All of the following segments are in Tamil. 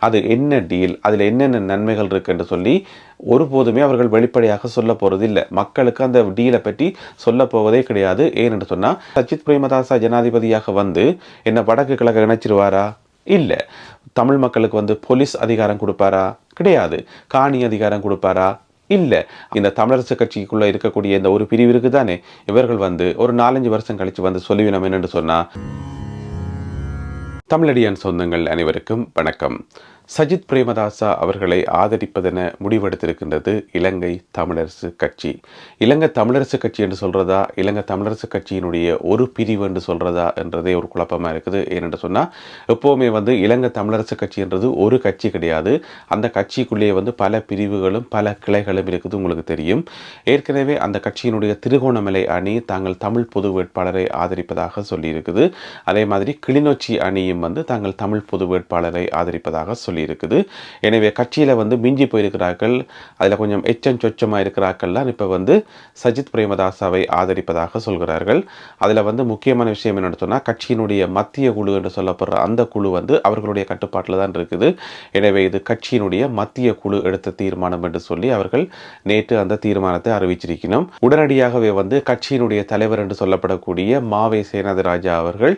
அது என்ன டீல், அதில் என்னென்ன நன்மைகள் இருக்குன்னு சொல்லி ஒருபோதுமே அவர்கள் வெளிப்படையாக சொல்ல போறதில்லை. மக்களுக்கு அந்த டீலை பற்றி சொல்ல போவதே கிடையாது. ஏன்னு சொன்னால் சஜித் பிரேமதாசா ஜனாதிபதியாக வந்து என்ன வடக்கு கிழக்கு இணைச்சிருவாரா? இல்லை. தமிழ் மக்களுக்கு வந்து போலீஸ் அதிகாரம் கொடுப்பாரா? கிடையாது. காணி அதிகாரம் கொடுப்பாரா? இல்லை. இந்த தமிழரசு கட்சிக்குள்ளே இருக்கக்கூடிய இந்த ஒரு பிரிவு இருக்குது தானே, இவர்கள் வந்து ஒரு 4-5 வருஷம் கழித்து வந்து சொல்லுவினம் என்னென்னு சொன்னால், தமிழடியான் சொந்தங்கள் அனைவருக்கும் வணக்கம். சஜித் பிரேமதாசா அவர்களை ஆதரிப்பதென முடிவெடுத்திருக்கின்றது இலங்கை தமிழரசு கட்சி. இலங்கை தமிழரசு கட்சி என்று சொல்கிறதா, இலங்கை தமிழரசு கட்சியினுடைய ஒரு பிரிவு என்று சொல்கிறதா என்றதே ஒரு குழப்பமாக இருக்குது. ஏனென்று சொன்னால் எப்போவுமே வந்து இலங்கை தமிழரசு கட்சி என்றது ஒரு கட்சி கிடையாது. அந்த கட்சிக்குள்ளேயே வந்து பல பிரிவுகளும் பல கிளைகளும் இருக்குது, உங்களுக்கு தெரியும். ஏற்கனவே அந்த கட்சியினுடைய திருகோணமலை அணி தாங்கள் தமிழ் பொது வேட்பாளரை ஆதரிப்பதாக சொல்லியிருக்குது. அதே மாதிரி கிளிநொச்சி அணியும் வந்து தாங்கள் தமிழ் பொது வேட்பாளரை ஆதரிப்பதாக சொல்லியிருக்குது. எனவே கட்சியில் வந்து மிஞ்சி போயிருக்கிறார்கள், அதில் கொஞ்சம் எச்சம் சொச்சமாக இருக்கிறார்கள்லாம் இப்போ வந்து சஜித் பிரேமதாசாவை ஆதரிப்பதாக சொல்கிறார்கள். அதில் வந்து முக்கியமான விஷயம் என்னென்னு சொன்னால், கட்சியினுடைய மத்திய குழு என்று சொல்லப்படுற அந்த குழு வந்து அவர்களுடைய கட்டுப்பாட்டில் தான் இருக்குது. எனவே இது கட்சியினுடைய மத்திய குழு எடுத்த தீர்மானம் என்று சொல்லி அவர்கள் நேற்று அந்த தீர்மானத்தை அறிவிச்சிருக்கணும். உடனடியாகவே வந்து கட்சியினுடைய தலைவர் என்று சொல்லப்படக்கூடிய மாவை சேனாதிராஜா அவர்கள்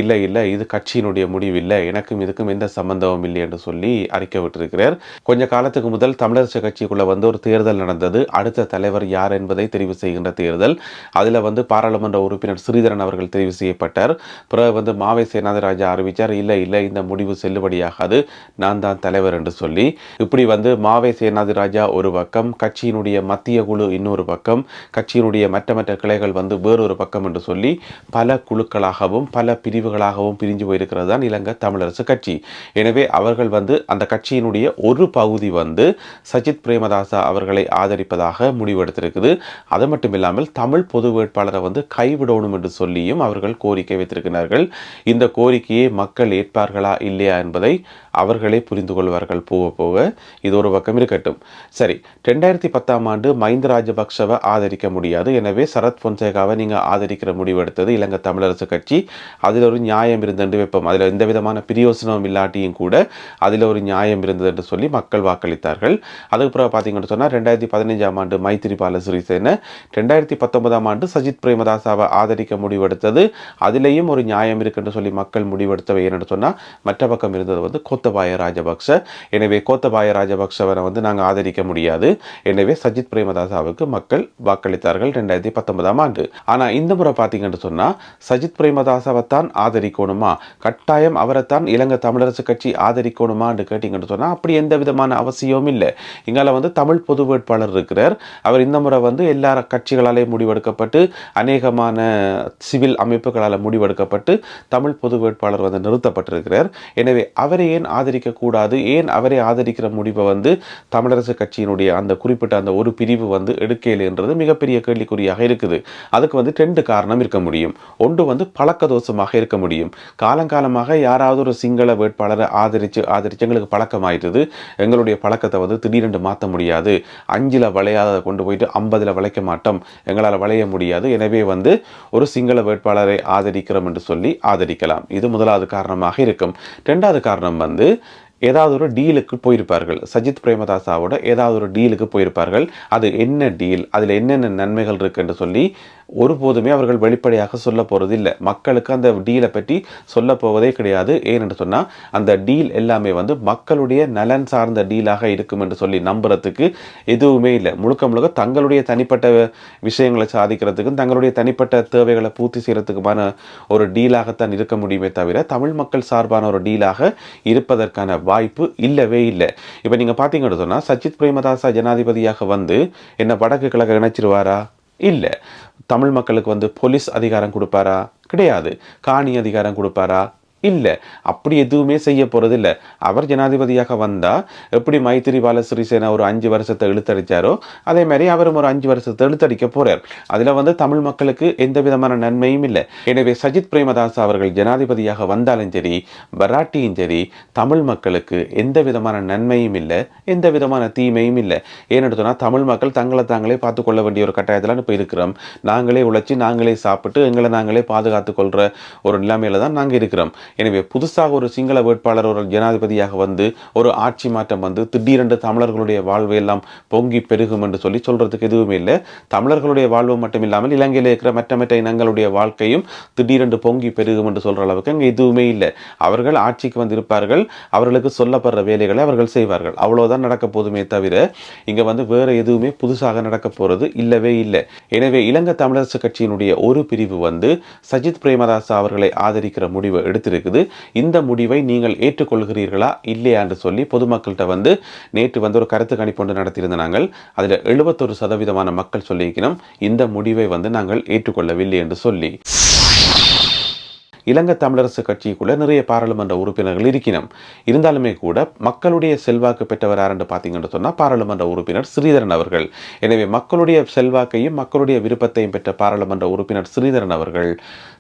இல்லை இது கட்சியினுடைய முடிவில்லை, எனக்கும் இதுக்கும் எந்த சம்பந்தமும் இல்லை என்று சொல்லி அறிக்கை விட்டிருக்கிறார். கொஞ்ச காலத்துக்கு முதல் தமிழரசு கட்சிக்குள்ள வந்து ஒரு தேர்தல் நடந்தது. அடுத்த தலைவர் யார் என்பதை தெரிவு செய்கின்ற தேர்தல். அதில் வந்து பாராளுமன்ற உறுப்பினர் ஸ்ரீதரன் அவர்கள் தெரிவு செய்யப்பட்டார். பிறகு வந்து மாவை சேனாதிராஜா அறிவித்தார், இல்லை இந்த முடிவு செல்லுபடியாகாது, நான் தான் தலைவர் என்று சொல்லி. இப்படி வந்து மாவை சேனாதிராஜா ஒரு பக்கம், கட்சியினுடைய மத்திய குழு இன்னொரு பக்கம், கட்சியினுடைய மற்ற கிளைகள் வந்து வேறொரு பக்கம் என்று சொல்லி பல குழுக்களாகவும் பல பிரிவுகளாகவும் பிரிஞ்சு போயிருக்கிறது தான் இலங்கை தமிழரசு கட்சி. எனவே அவர்கள் வந்து அந்த கட்சியினுடைய ஒரு பகுதி வந்து சஜித் பிரேமதாசா அவர்களை ஆதரிப்பதாக முடிவெடுத்திருக்குது. அது மட்டும் இல்லாமல் தமிழ் பொது வேட்பாளரை வந்து கைவிடணும் என்று சொல்லியும் அவர்கள் கோரிக்கை வைத்திருக்கிறார்கள். இந்த கோரிக்கையை மக்கள் ஏற்பார்களா இல்லையா என்பதை அவர்களே புரிந்து கொள்வார்கள் போக. இது ஒரு பக்கம் இருக்கட்டும். சரி, 2010 ஆண்டு மஹிந்த ராஜபக்ஷவை ஆதரிக்க முடியாது, எனவே சரத் பொன்சேகாவை நீங்கள் ஆதரிக்கிற முடிவெடுத்தது இலங்கை தமிழரசு கட்சி. அதில் ஒரு நியாயம் இருந்தது வைப்போம், அதில் எந்த விதமான பிரியோசனம் இல்லாட்டியும் கூட அதில் ஒரு நியாயம் இருந்தது என்று சொல்லி மக்கள் வாக்களித்தார்கள். அதுக்கு பிறகு பார்த்தீங்கன்னு சொன்னால் 2015 ஆண்டு மைத்திரிபால சிறிசேன, 2019 ஆண்டு சஜித் பிரேமதாசாவை ஆதரிக்க முடிவெடுத்தது. அதிலேயும் ஒரு நியாயம் இருக்குன்னு சொல்லி மக்கள் முடிவெடுத்தவை என்னென்னு சொன்னால், மற்ற பக்கம் இருந்தது வந்து கோத்தபாய ராஜபக்ஷ. எனவே கோத்தபாய ராஜபக்ஷவரை வந்து நாங்கள் ஆதரிக்க முடியாது, எனவே சஜித் பிரேமதாசாவுக்கு மக்கள் வாக்களித்தார்கள் 2019 ஆண்டு. ஆனால் இந்த முறை பார்த்தீங்கன்னு சொன்னால் சஜித் பிரேமதாசாவை தான் ஆதரிக்கணுமா, கட்டாயம் அவரைத்தான் இலங்கை தமிழரசு கட்சி ஆதரிக்கணுமான்னு கேட்டீங்கன்னு சொன்னால் அப்படி எந்த விதமான அவசியமும் இல்லை. இங்கால வந்து தமிழ் பொது வேட்பாளர் இருக்கிறார். அவர் இந்த முறை வந்து எல்லா கட்சிகளாலே முடிவெடுக்கப்பட்டு அநேகமான சிவில் அமைப்புகளால் முடிவெடுக்கப்பட்டு தமிழ் பொது வேட்பாளர் வந்து நிறுத்தப்பட்டிருக்கிறார். எனவே அவரை ஏன் ஆதரிக்கக்கூடாது, ஏன் அவரை ஆதரிக்கிற முடிவை வந்து தமிழரசு கட்சியினுடைய அந்த குறிப்பிட்ட அந்த ஒரு பிரிவு வந்து எடுக்கல என்றது மிகப்பெரிய கேள்விக்குறியாக இருக்குது. அதுக்கு வந்து 2 காரணம் இருக்க முடியும். ஒன்று வந்து பழக்க தோஷமாக இருக்க முடியும். காலங்காலமாக யாராவது ஒரு சிங்கள வேட்பாளரை ஆதரித்து எங்களுக்கு பழக்கமாயிட்டது, எங்களுடைய பழக்கத்தை வந்து திடீரென்று மாற்ற முடியாது, 5ல் வளையாத கொண்டு போயிட்டு 50ல் வளைக்க மாட்டோம், எங்களால் வளைய முடியாது, எனவே வந்து ஒரு சிங்கள வேட்பாளரை ஆதரிக்கிறோம் என்று சொல்லி ஆதரிக்கலாம். இது முதலாவது காரணமாக இருக்கும். 2வது காரணம் வந்து ஏதாவது ஒரு டீலுக்கு போயிருப்பார்கள், சஜித் பிரேமதாசாவோட ஏதாவது ஒரு டீலுக்கு போயிருப்பார்கள். அது என்ன டீல், அதில் என்னென்ன நன்மைகள் இருக்குன்னு சொல்லி ஒருபோதுமே அவர்கள் வெளிப்படையாக சொல்ல போகிறதில்லை. மக்களுக்கு அந்த டீலை பற்றி சொல்ல போவதே கிடையாது. ஏனென்று சொன்னால் அந்த டீல் எல்லாமே வந்து மக்களுடைய நலன் சார்ந்த டீலாக இருக்கும் என்று சொல்லி நம்புறதுக்கு எதுவுமே இல்லை. முழுக்க தங்களுடைய தனிப்பட்ட விஷயங்களை சாதிக்கிறதுக்கும் தங்களுடைய தனிப்பட்ட தேவைகளை பூர்த்தி செய்கிறதுக்குமான ஒரு டீலாகத்தான் இருக்க முடியுமே தவிர தமிழ் மக்கள் சார்பான ஒரு டீலாக இருப்பதற்கான வாய்ப்பு இல்லவே இல்லை. இப்போ நீங்கள் பார்த்தீங்கன்னு சொன்னால் சஜித் பிரேமதாசா ஜனாதிபதியாக வந்து என்ன வடக்கு கிழக்கு இணைச்சிருவாரா? இல்லை. தமிழ் மக்களுக்கு வந்து போலீஸ் அதிகாரம் கொடுப்பாரா? கிடையாது. காணி அதிகாரம் கொடுப்பாரா? இல்லை. அப்படி எதுவுமே செய்ய போகிறதில்ல. அவர் ஜனாதிபதியாக வந்தால் எப்படி மைத்திரிபால சிறிசேனா ஒரு 5 வருஷத்தை இழுத்தடிச்சாரோ அதே மாதிரி அவரும் ஒரு 5 வருஷத்தை இழுத்தடிக்க போகிறார். அதில் வந்து தமிழ் மக்களுக்கு எந்த விதமான நன்மையும் இல்லை. எனவே சஜித் பிரேமதாசா அவர்கள் ஜனாதிபதியாக வந்தாலும் சரி வராட்டியும் சரி தமிழ் மக்களுக்கு எந்த விதமான நன்மையும் இல்லை, எந்த விதமான தீமையும் இல்லை. ஏன்னு சொன்னால் தமிழ் மக்கள் தங்களை தாங்களே பார்த்து கொள்ள வேண்டிய ஒரு கட்டாயத்தில் இப்போ இருக்கிறோம். நாங்களே உழைச்சி நாங்களே சாப்பிட்டு எங்களை நாங்களே பாதுகாத்து கொள்கிற ஒரு நிலைமையில தான் நாங்கள் இருக்கிறோம். எனவே புதுசாக ஒரு சிங்கள வேட்பாளர் ஒரு ஜனாதிபதியாக வந்து ஒரு ஆட்சி மாற்றம் வந்து திடீரென்று தமிழர்களுடைய வாழ்வு எல்லாம் பொங்கி பெருகும் என்று சொல்லி சொல்றதுக்கு எதுவுமே இல்லை. தமிழர்களுடைய வாழ்வு மட்டும் இல்லாமல் இலங்கையில் இருக்கிற மற்ற இனங்களுடைய வாழ்க்கையும் திடீரென்று பொங்கி பெருகும் என்று சொல்ற அளவுக்கு அங்கே எதுவுமே இல்லை. அவர்கள் ஆட்சிக்கு வந்து இருப்பார்கள், அவர்களுக்கு சொல்லப்படுற வேலைகளை அவர்கள் செய்வார்கள், அவ்வளவுதான் நடக்க போதுமே தவிர இங்க வந்து வேற எதுவுமே புதுசாக நடக்க போறது இல்லவே இல்லை. எனவே இலங்கை தமிழரசு கட்சியினுடைய ஒரு பிரிவு வந்து சஜித் பிரேமதாசா அவர்களை ஆதரிக்கிற முடிவை எடுத்திருக்குது. இந்த முடிவை நீங்கள் ஏற்றுக்கொள்கிறீர்களா இல்லையா என்று சொல்லி பொதுமக்கள்கிட்ட வந்து நேற்று வந்து ஒரு கருத்து கணிப்பு ஒன்று நடத்தியிருந்த நாங்கள் அதில் 71% மக்கள் சொல்லியிருக்கிறோம் இந்த முடிவை வந்து நாங்கள் ஏற்றுக்கொள்ளவில்லை என்று சொல்லி. இலங்கை தமிழரசு கட்சிக்குள்ள நிறைய பாராளுமன்ற உறுப்பினர்கள் இருக்கணும். இருந்தாலுமே கூட மக்களுடைய செல்வாக்கு பெற்றவர் யார் என்று பார்த்தீங்கன்னு சொன்னால் பாராளுமன்ற உறுப்பினர் ஸ்ரீதரன் அவர்கள். எனவே மக்களுடைய செல்வாக்கையும் மக்களுடைய விருப்பத்தையும் பெற்ற பாராளுமன்ற உறுப்பினர் ஸ்ரீதரன் அவர்கள்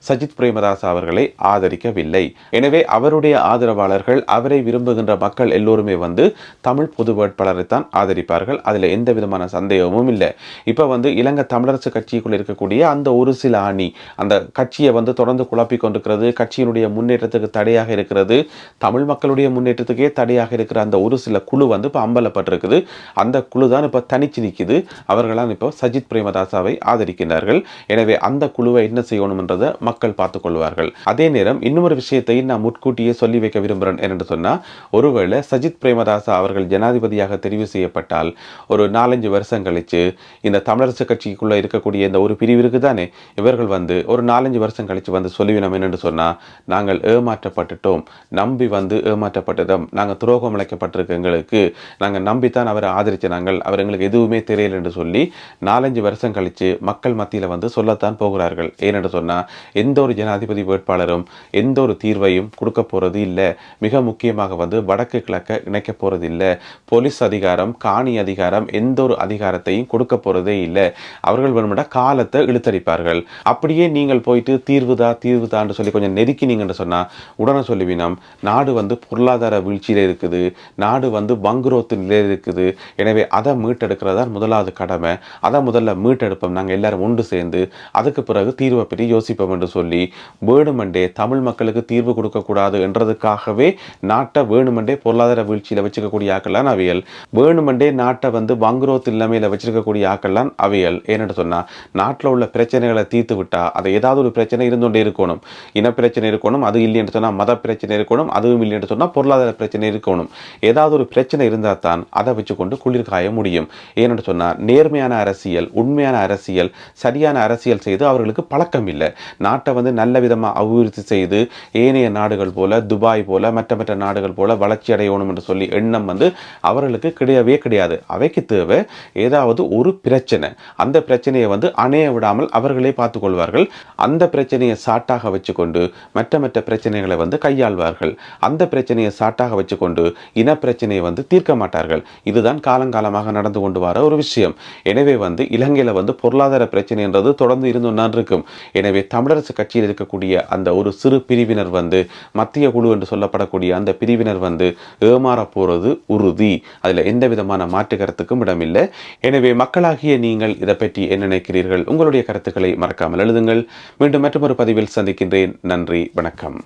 சஜித் பிரேமதாசா அவர்களை ஆதரிக்கவில்லை. எனவே அவருடைய ஆதரவாளர்கள், அவரை விரும்புகின்ற மக்கள் எல்லோருமே வந்து தமிழ் பொது வேட்பாளரை தான் ஆதரிப்பார்கள். அதில் எந்த விதமான சந்தேகமும் இல்லை. இப்போ வந்து இலங்கை தமிழரசு கட்சிக்குள்ள இருக்கக்கூடிய அந்த ஒரு சில அணி அந்த கட்சியை வந்து தொடர்ந்து குழப்பிக் கொண்டிருக்கிறது, கட்சியினுடைய முன்னேற்றத்துக்கு தடையாக இருக்கிறது, தமிழ் மக்களுடைய முன்னேற்றத்துக்கே தடையாக இருக்கிற அந்த ஒரு சில குழு வந்து இப்போ அம்பலப்பட்டிருக்குது. அந்த குழு தான் இப்போ தனிச்சு நிற்குது. அவர்களால் இப்போ சஜித் பிரேமதாசாவை ஆதரிக்கின்றார்கள். எனவே அந்த குழுவை என்ன செய்யணும் என்றதை மக்கள் பார்த்துக் கொள்வார்கள். அதே நேரம் இன்னொரு விஷயத்தையும் நான் முன்கூட்டியே சொல்லி வைக்க விரும்புகிறேன் என்று சொன்னால், ஒருவேளை சஜித் பிரேமதாசா அவர்கள் ஜனாதிபதியாக தெரிவு செய்யப்பட்டால் ஒரு 4-5 வருஷம் கழிச்சு இந்த தமிழரசு கட்சிக்குள்ள இருக்கக்கூடிய இந்த ஒரு பிரிவு இருக்குதானே, இவர்கள் வந்து ஒரு 4-5 வருஷம் கழிச்சு வந்து சொல்லிவினோம் என்று சொன்னால், நாங்கள் ஏமாற்றப்பட்டுட்டோம், நம்பி வந்து ஏமாற்றப்பட்டதும், நாங்கள் துரோகம் இழைக்கப்பட்டிருக்கு, எங்களுக்கு நாங்கள் நம்பித்தான் அவரை ஆதரிச்ச, நாங்கள் அவர் எங்களுக்கு எதுவுமே தெரியல என்று சொல்லி 4-5 வருஷம் கழிச்சு மக்கள் மத்தியில் வந்து சொல்லத்தான் போகிறார்கள். ஏனென்று சொன்னால் எந்த ஒரு ஜனாதிபதி வேட்பாளரும் எந்த ஒரு தீர்வையும் கொடுக்க போறது இல்லை. மிக முக்கியமாக வந்து வடக்கு கிழக்க இணைக்க போறது இல்லை. போலீஸ் அதிகாரம், காணி அதிகாரம், எந்த ஒரு அதிகாரத்தையும் கொடுக்க போறதே இல்லை. அவர்கள் வேணும்னா காலத்தை இழுத்தடிப்பார்கள். அப்படியே நீங்கள் போயிட்டு தீர்வுதான் சொல்லி கொஞ்சம் நெருக்கினீங்கன்னு சொன்னா உடனே சொல்லுவீனம் நாடு வந்து பொருளாதார வீழ்ச்சியில இருக்குது, நாடு வந்து வங்குரோத்து நிலையில் இருக்குது. எனவே அதை மீட்டெடுக்கிறதா முதலாவது கடமை. அதை முதல்ல மீட்டெடுப்போம், நாங்கள் எல்லாரும் ஒன்று சேர்ந்து அதுக்கு பிறகு தீர்வை பற்றி யோசிப்போம் என்று சொல்லி வேணுமெண்டே தமிழ் மக்களுக்கு தீர்வு கொடுக்கக்கூடாது என்றதுக்காகவே நாட்டை வேணுமெண்டே பொருளாதார வீழ்ச்சியில் வச்சுக்கக்கூடிய ஆக்கள்லாம் அவியல், வேணுமெண்டே நாட்டை வந்து வங்குரோத்து நிலைமையில வச்சிருக்கக்கூடிய ஆக்கள்லாம் அவியல். ஏன்னு சொன்னால் நாட்டில் உள்ள பிரச்சனைகளை தீர்த்து விட்டா அதை ஏதாவது ஒரு பிரச்சனை இருந்துകൊண்டே இருக்கணும். இனப்பிரச்சனை இருக்கணும், அது இல்லைன்னு சொன்னால் மத பிரச்சனை இருக்கணும், அதுவும் இல்லைன்னு சொன்னால் பொருளாதார பிரச்சனை இருக்கணும். ஏதாவது ஒரு பிரச்சனை இருந்தால் தான் அதை வச்சுக்கொண்டு குளிர் காய முடியும். ஏன்னு சொன்னால் நேர்மையான அரசியல், உண்மையான அரசியல், சரியான அரசியல் செய்து அவர்களுக்கு பழக்கம் இல்லை. நாட்டை வந்து நல்ல விதமாக அபிவிருத்தி செய்து ஏனைய நாடுகள் போல, துபாய் போல, மற்ற நாடுகள் போல வளர்ச்சி அடையணும் என்று சொல்லி எண்ணம் வந்து அவர்களுக்கு கிடையவே கிடையாது. அவைக்கு தேவை ஏதாவது ஒரு பிரச்சனை, அந்த பிரச்சனையை வந்து அணைய விடாமல் அவர்களே பார்த்துக் கொள்வார்கள். அந்த பிரச்சனையை சாட்டாக வச்சுக்கொண்டு மற்ற பிரச்சனைகளை வந்து கையாள்வார்கள். அந்த பிரச்சனையை சாட்டாக வச்சுக்கொண்டு இன பிரச்சனையை வந்து தீர்க்க மாட்டார்கள். இதுதான் காலங்காலமாக நடந்து கொண்டு வர ஒரு விஷயம். எனவே வந்து இலங்கையில் வந்து பொருளாதார பிரச்சனை என்றது தொடர்ந்து இருந்து இருக்கும். எனவே தமிழரசு கட்சியில் இருக்கக்கூடிய அந்த ஒரு சிறு பிரிவினர் வந்து மத்திய குழு என்று சொல்லப்படக்கூடிய அந்த பிரிவினர் வந்து ஏமாற போறது உறுதி. அதில் எந்த விதமான மாற்று கருத்துக்கும் இடமில்லை. எனவே மக்களாகிய நீங்கள் இதை பற்றி என்ன நினைக்கிறீர்கள்? உங்களுடைய கருத்துக்களை மறக்காமல் எழுதுங்கள். மீண்டும் மற்றொரு பதிவில் சந்திக்கின்றேன். நன்றி, வணக்கம்.